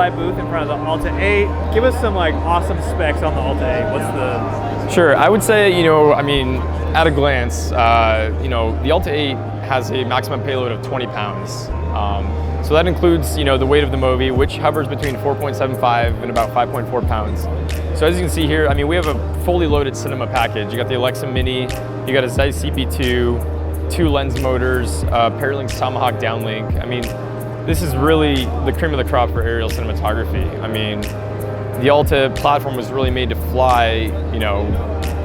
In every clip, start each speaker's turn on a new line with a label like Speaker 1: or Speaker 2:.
Speaker 1: Freefly booth in front of the Alta 8. Give us some like awesome specs on the Alta 8. What's the...
Speaker 2: Sure, I would say, I mean, at a glance, the Alta 8 has a maximum payload of 20 pounds. So that includes, the weight of the Movi, which hovers between 4.75 and about 5.4 pounds. So as you can see here, I mean, we have a fully loaded cinema package. You got the Alexa Mini, you got a Zeiss CP2, 2 lens motors, Paralinx Tomahawk downlink. I mean, this is really the cream of the crop for aerial cinematography. I mean, the Alta platform was really made to fly,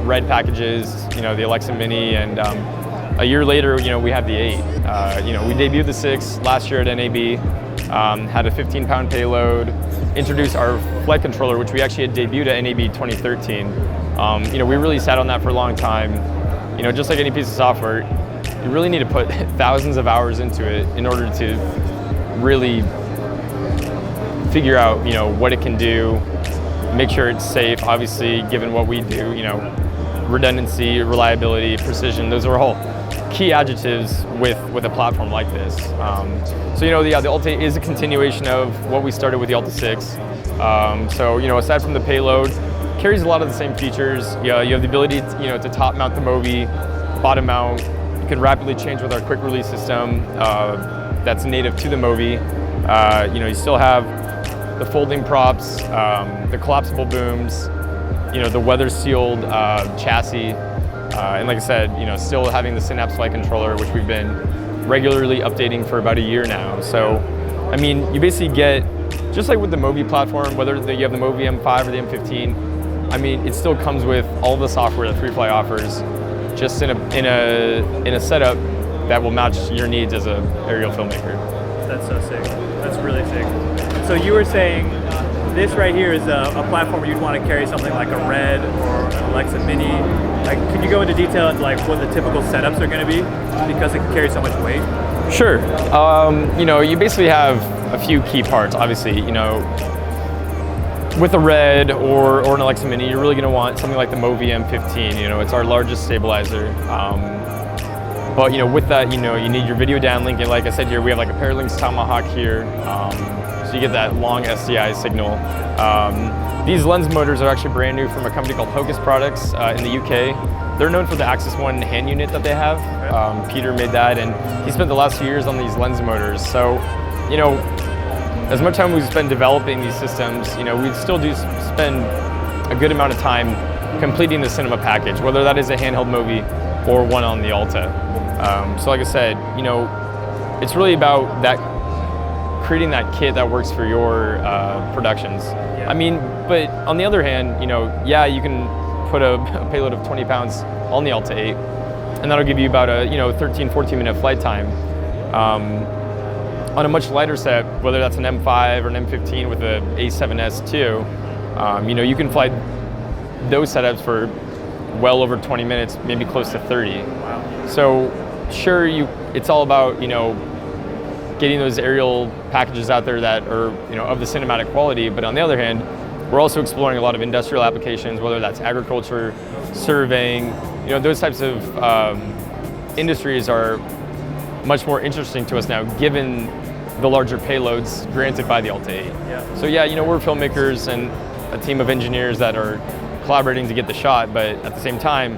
Speaker 2: red packages, the Alexa Mini, and a year later, we have the 8. We debuted the 6 last year at NAB, had a 15-pound payload, introduced our flight controller, which we actually had debuted at NAB 2013. We really sat on that for a long time. Just like any piece of software, you really need to put thousands of hours into it in order to really figure out, what it can do, make sure it's safe, obviously, given what we do, redundancy, reliability, precision, those are all key adjectives with a platform like this. The Alta is a continuation of what we started with the Alta 6. Aside from the payload, carries a lot of the same features. You have the ability to top mount the Movi, bottom mount. You can rapidly change with our quick release system that's native to the Movi. You still have the folding props, the collapsible booms, the weather sealed chassis. And like I said, still having the Synapse flight controller, which we've been regularly updating for about a year now. So, I mean, you basically get, just like with the Movi platform, whether you have the Movi M5 or the M15, I mean, it still comes with all the software that Freefly offers, just in a setup that will match your needs as an aerial filmmaker.
Speaker 1: That's so sick. That's really sick. So you were saying this right here is a platform where you'd want to carry something like a Red or an Alexa Mini. Like, can you go into detail into like what the typical setups are going to be because it can carry so much weight?
Speaker 2: Sure. You basically have a few key parts. Obviously, with a Red or an Alexa Mini, you're really going to want something like the Movi M15. It's our largest stabilizer. But with that, you need your video downlink. And like I said here, we have like a Paralinx Tomahawk here. So you get that long SDI signal. These lens motors are actually brand new from a company called Hocus Products in the UK. They're known for the Axis One hand unit that they have. Peter made that, and he spent the last few years on these lens motors. So, as much time we spend developing these systems, we still do spend a good amount of time completing the cinema package, whether that is a handheld Movi or one on the Alta. So like I said, it's really about that, creating that kit that works for your productions. Yeah. I mean, but on the other hand, you can put a payload of 20 pounds on the Alta 8, and that'll give you about a 13, 14 minute flight time. On a much lighter set, whether that's an M5 or an M15 with a A7S II, you can fly those setups for well over 20 minutes, maybe close to 30.
Speaker 1: Wow.
Speaker 2: So sure, it's all about, getting those aerial packages out there that are, of the cinematic quality. But on the other hand, we're also exploring a lot of industrial applications, whether that's agriculture, surveying, those types of industries are much more interesting to us now, given the larger payloads granted by the Alta 8.
Speaker 1: Yeah.
Speaker 2: So we're filmmakers and a team of engineers that are collaborating to get the shot, but at the same time,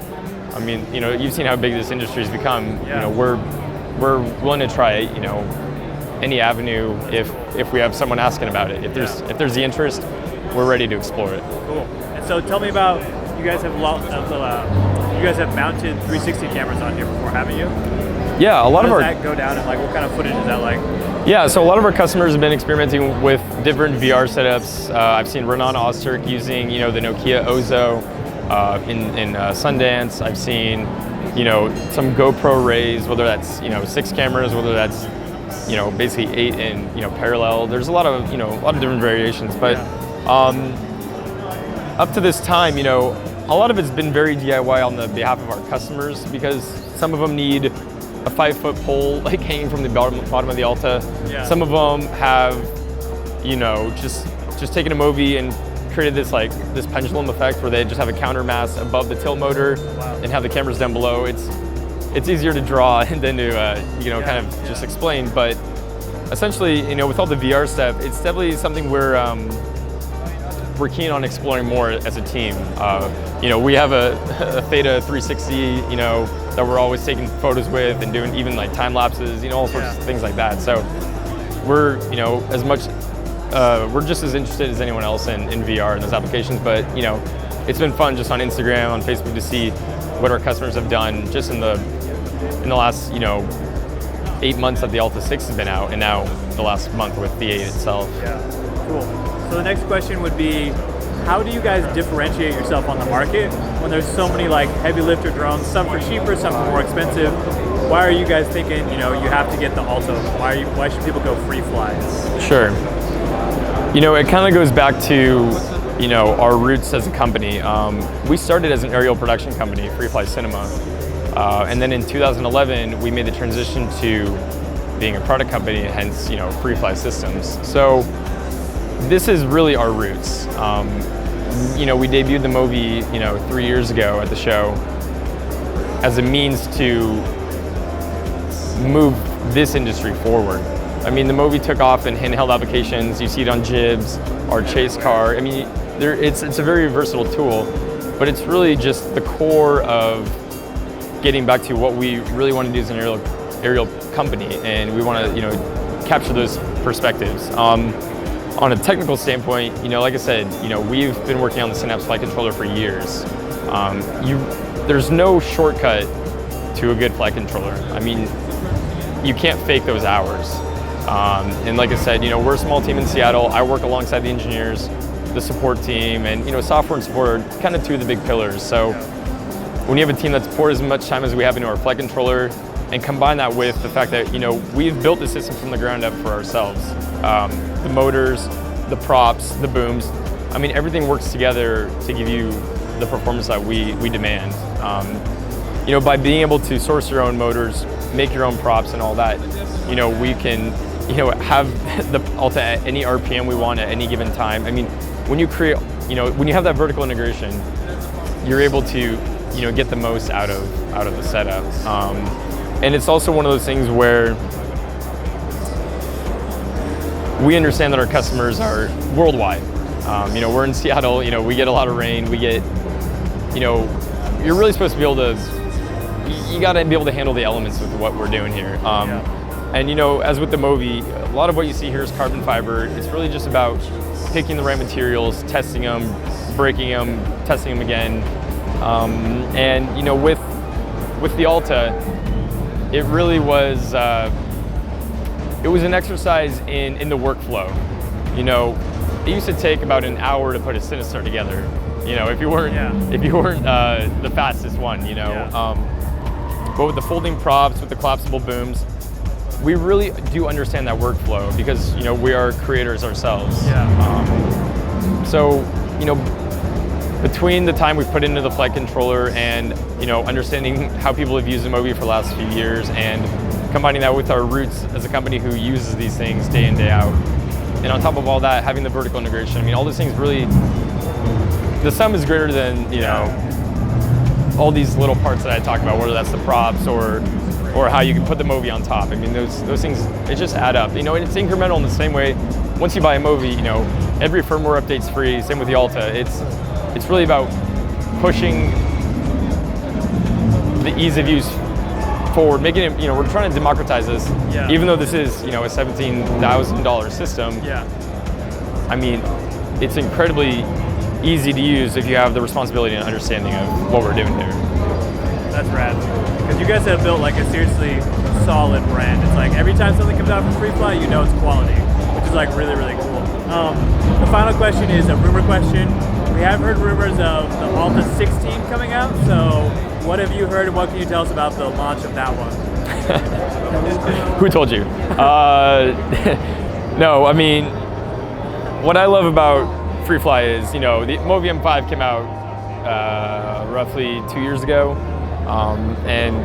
Speaker 2: I mean, you've seen how big this industry has become.
Speaker 1: Yeah.
Speaker 2: We're willing to try, any avenue if we have someone asking about it. If there's the interest, we're ready to explore it.
Speaker 1: Cool. And so tell me about, you guys have mounted 360 cameras on here before, haven't you?
Speaker 2: Yeah, a lot of our...
Speaker 1: How does that go down, and like what kind of footage is that like?
Speaker 2: Yeah, so a lot of our customers have been experimenting with different VR setups. I've seen Renan Ozturk using, the Nokia Ozo in Sundance. I've seen, some GoPro Rays, whether that's, 6 cameras, whether that's, basically 8 in, parallel. There's a lot of different variations, but up to this time, a lot of it's been very DIY on the behalf of our customers, because some of them need a 5-foot pole like hanging from the bottom of the Alta.
Speaker 1: Yeah.
Speaker 2: Some of them have, just taken a Movi and created this pendulum effect where they just have a counter mass above the tilt motor.
Speaker 1: Wow.
Speaker 2: And have the cameras down below. It's easier to draw than to kind of just explain, but essentially, with all the VR stuff, it's definitely something we're keen on exploring more as a team. We have a Theta 360, that we're always taking photos with and doing even like time lapses, all sorts of things like that. So we're, as much, we're just as interested as anyone else in VR and those applications. But it's been fun just on Instagram, on Facebook to see what our customers have done just in the last 8 months that the Alta 6 has been out, and now the last month with the 8 itself.
Speaker 1: Yeah, cool. So the next question would be, how do you guys differentiate yourself on the market when there's so many like heavy lifter drones, some for cheaper, some for more expensive? Why are you guys thinking, you have to get the Alta? Why should people go Freefly?
Speaker 2: Sure. It kind of goes back to, our roots as a company. We started as an aerial production company, Freefly Cinema. And then in 2011, we made the transition to being a product company, hence, Freefly Systems. So this is really our roots. We debuted the movie, 3 years ago at the show as a means to move this industry forward. I mean, the movie took off in handheld applications. You see it on jibs, our chase car. I mean, it's a very versatile tool, but it's really just the core of getting back to what we really want to do as an aerial company, and we want to, capture those perspectives. On a technical standpoint, like I said, we've been working on the Synapse flight controller for years. There's no shortcut to a good flight controller. I mean, you can't fake those hours. And like I said, we're a small team in Seattle. I work alongside the engineers, the support team, and software and support are kind of two of the big pillars. So when you have a team that's poured as much time as we have into our flight controller, and combine that with the fact that we've built the system from the ground up for ourselves. The motors, the props, the booms. I mean, everything works together to give you the performance that we demand. By being able to source your own motors, make your own props and all that, we can have the Alta at any RPM we want at any given time. I mean, when you create, when you have that vertical integration, you're able to get the most out of the setup. And it's also one of those things where we understand that our customers are worldwide. We're in Seattle, we get a lot of rain, we get, you're really supposed to be able to, you gotta be able to handle the elements with what we're doing here. And as with the Movi, a lot of what you see here is carbon fiber. It's really just about picking the right materials, testing them, breaking them, testing them again. And with the Alta, it really was, it was an exercise in the workflow. It used to take about an hour to put a Sinistar together. If you weren't the fastest one. But with the folding props, with the collapsible booms, we really do understand that workflow because we are creators ourselves. So between the time we've put into the flight controller and understanding how people have used the Mobi for the last few years and combining that with our roots as a company who uses these things day in, day out. And on top of all that, having the vertical integration, I mean, all these things really, the sum is greater than, all these little parts that I talk about, whether that's the props or how you can put the Movi on top. I mean, those things, it just add up. And it's incremental in the same way. Once you buy a Movi, every firmware update's free, same with the Alta. It's really about pushing the ease of use forward, making it, we're trying to democratize this, even though this is, a $17,000 system. I mean, it's incredibly easy to use if you have the responsibility and understanding of what we're doing here.
Speaker 1: That's rad. Because you guys have built like a seriously solid brand. It's like every time something comes out from Freefly, it's quality, which is like really, really cool. The final question is a rumor question. We have heard rumors of the Alta 16 coming out, so what have you heard and what can you tell us about the launch of that one?
Speaker 2: Who told you? No, I mean, what I love about Freefly is, the Movi M5 came out roughly 2 years ago, and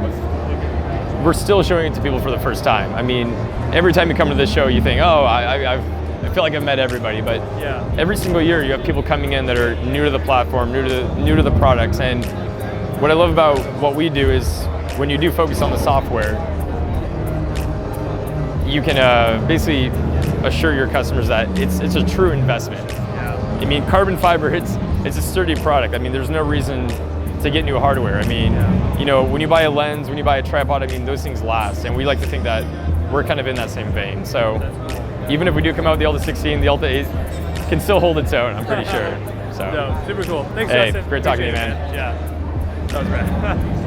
Speaker 2: we're still showing it to people for the first time. I mean, every time you come to this show, you think, oh, I feel like I've met everybody, but every single year you have people coming in that are new to the platform, new to the products, and what I love about what we do is when you do focus on the software, you can basically assure your customers that it's a true investment.
Speaker 1: Yeah.
Speaker 2: I mean, carbon fiber, it's a sturdy product. I mean, there's no reason to get new hardware. I mean, you know, when you buy a lens, when you buy a tripod, I mean, those things last, and we like to think that we're kind of in that same vein. So even if we do come out with the Alta 16, the Alta 8 can still hold its own, I'm pretty sure. So
Speaker 1: No, super cool. Thanks,
Speaker 2: hey,
Speaker 1: Justin.
Speaker 2: great talking to you,
Speaker 1: Appreciate
Speaker 2: man.
Speaker 1: it, Yeah, that was rad.